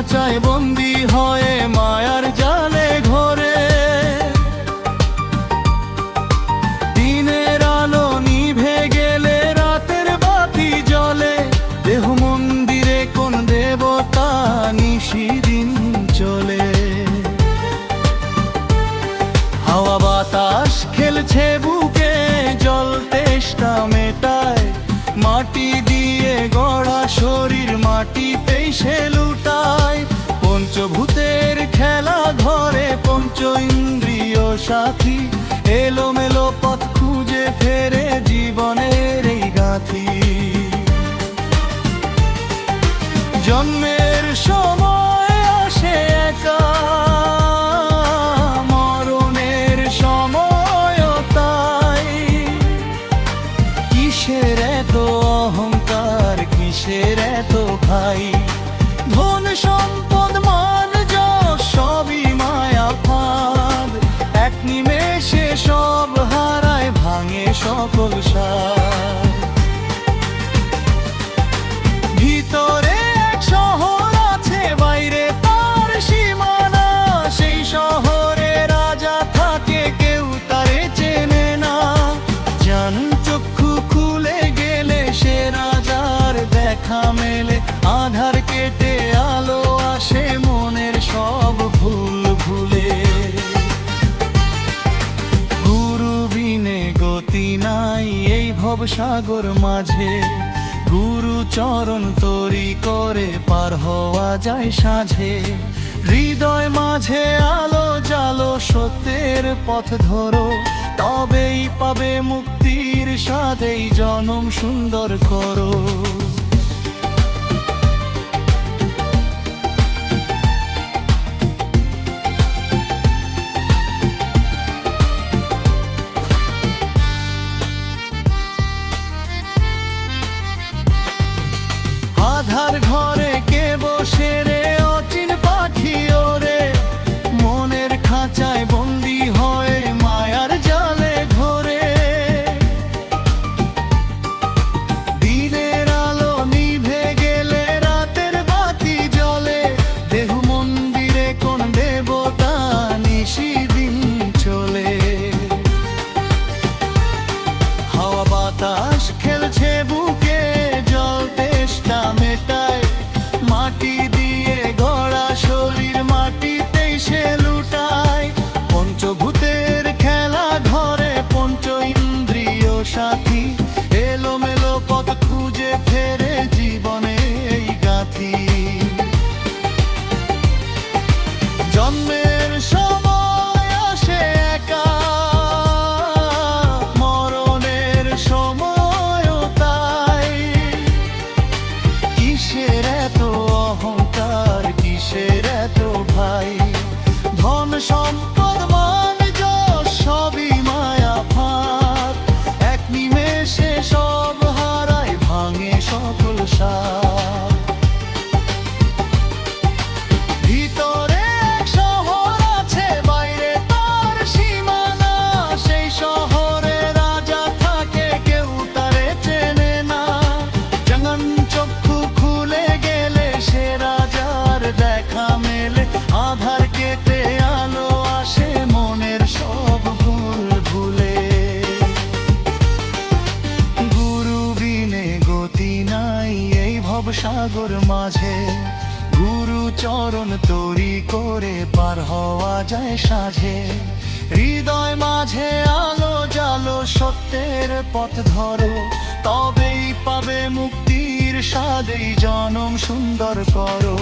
খাঁচায় বন্দি হয়ে মায়ার জালে ঘরে। দিনের আলো নিভে গেলে রাতের বাতি জ্বলে, দেহ মন্দিরে কোন দেবতা নিশিদিন চলে। হাওয়া বাতাস খেলছে বুকে, জল তেষ্টা মেটায়, মাটি দিয়ে গড়া শরীর মাটিতেই সে লুটায়। পঞ্চভূতের খেলা ঘরে পঞ্চ ইন্দ্রিয় সাথী, এলোমেলো পথ খুঁজে ফেরে জীবনের এই গাথি। জন্মের সময় আসে একা, মরণের সময়ও তাই। কিসের এত অহংকার, কিসের এত ভাই? ধন সম্পদ মান যশ সবই মায়া ফাঁদ, এক নিমেষে সব হারায়, ভাঙে সকল সার। ভিতরে এক শহর আছে, বাইরে তার সীমানা, সেই শহরে রাজা থাকে, কেউ তারে চেনে না। জান চক্ষু খুলে গেলে সে রাজার দেখা মেলে, আধার কেটে আলো আসে মনের সব ভুল ভুলে। গুরু বিনে গতি নাই এই ভবসাগর মাঝে, গুরু চরণ তরি করে পার হওয়া যায় সাঝে। হৃদয় মাঝে আলো জালো, সত্যের পথ ধরো, তবেই পাবে মুক্তির স্বাদ, এই জনম সুন্দর করো। আধার ঘরে কে বসে রে অচিন পাখি ওরে, মনের খাঁচায় বন্দি হয়ে মায়ার জালে ঘরে। দিনের আলো নিভে গেলে রাতের বাতি জ্বলে, দেহ মন্দিরে কোন দেবতা নিশিদিন চলে। হাওয়া বাতাস খেলছে বুকে, জল তেষ্টা মেটায়, মাটি দিয়ে গড়া শরীর মাটিতেই সে লুটায়। পঞ্চভূতের খেলা ঘরে পঞ্চ ইন্দ্রিয় সাথী, এলোমেলো পথ খুঁজে ফেরে জীবনে এই গাথি। জন্মের সময় আসে একা, মরণের সময়ও তাই। কিসের এত অহংকার, কিসের এত ভাই? ধন সম্পদ মান যশ সবই মায়া ফাঁদ, এক নিমেষে সব হারায়, ভাঙে সকল সার। ভিতরে এক শহর আছে, বাইরে তার সীমানা, সেই শহরে রাজা থাকে, কেউ তারে চেনে না। জাঙ্গন চক্ষু খুলে গেলে সে রাজার দেখা মেলে, আধার কেটে আলো আসে মনের সব ভুল ভুলে। গুরু বিনে গতি নাই এই ভবসাগর মাঝে, গুরু চরণ তরি করে পার হওয়া যায় সাঝে। হৃদয় মাঝে আলো জালো, সত্যের পথ ধরো, তবেই পাবে মুক্তির স্বাদ, এই জনম সুন্দর করো।